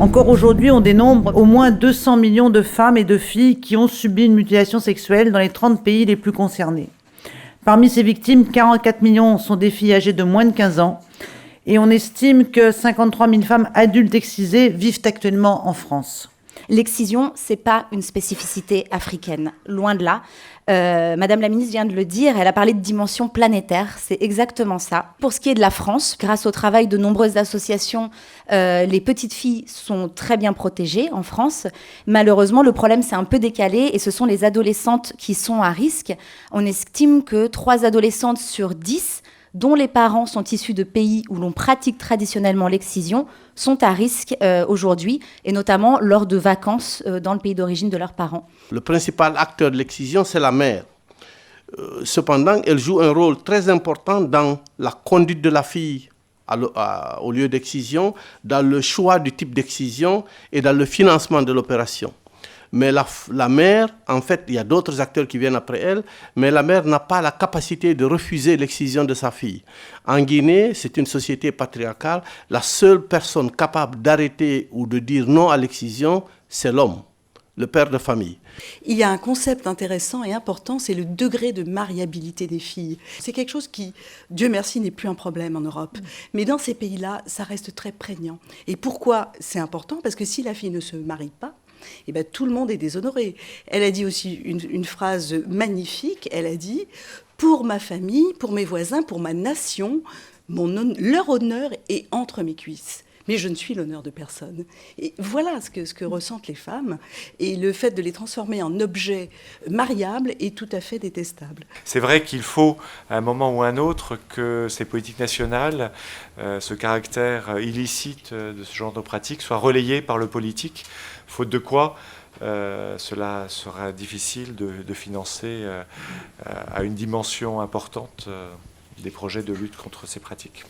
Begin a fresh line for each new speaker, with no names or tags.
Encore aujourd'hui, on dénombre au moins 200 millions de femmes et de filles qui ont subi une mutilation sexuelle dans les 30 pays les plus concernés. Parmi ces victimes, 44 millions sont des filles âgées de moins de 15 ans. Et on estime que 53 000 femmes adultes excisées vivent actuellement en France.
L'excision, ce n'est pas une spécificité africaine, loin de là. Madame la ministre vient de le dire, elle a parlé de dimension planétaire, c'est exactement ça. Pour ce qui est de la France, grâce au travail de nombreuses associations, les petites filles sont très bien protégées en France. Malheureusement, le problème s'est un peu décalé et ce sont les adolescentes qui sont à risque. On estime que 3 adolescentes sur 10 dont les parents sont issus de pays où l'on pratique traditionnellement l'excision, sont à risque aujourd'hui, et notamment lors de vacances dans le pays d'origine de leurs parents.
Le principal acteur de l'excision, c'est la mère. Cependant, elle joue un rôle très important dans la conduite de la fille au lieu d'excision, dans le choix du type d'excision et dans le financement de l'opération. Mais la mère, en fait, il y a d'autres acteurs qui viennent après elle, mais la mère n'a pas la capacité de refuser l'excision de sa fille. En Guinée, c'est une société patriarcale. La seule personne capable d'arrêter ou de dire non à l'excision, c'est l'homme, le père de famille.
Il y a un concept intéressant et important, c'est le degré de mariabilité des filles. C'est quelque chose qui, Dieu merci, n'est plus un problème en Europe. Mais dans ces pays-là, ça reste très prégnant. Et pourquoi c'est important? Parce que si la fille ne se marie pas, eh bien, tout le monde est déshonoré. Elle a dit aussi une phrase magnifique, elle a dit « Pour ma famille, pour mes voisins, pour ma nation, leur honneur est entre mes cuisses. » Mais je ne suis l'honneur de personne. Et voilà ce que ressentent les femmes. Et le fait de les transformer en objets mariables est tout à fait détestable.
C'est vrai qu'il faut, à un moment ou à un autre, que ces politiques nationales, ce caractère illicite de ce genre de pratique, soit relayé par le politique, faute de quoi cela sera difficile de financer à une dimension importante des projets de lutte contre ces pratiques.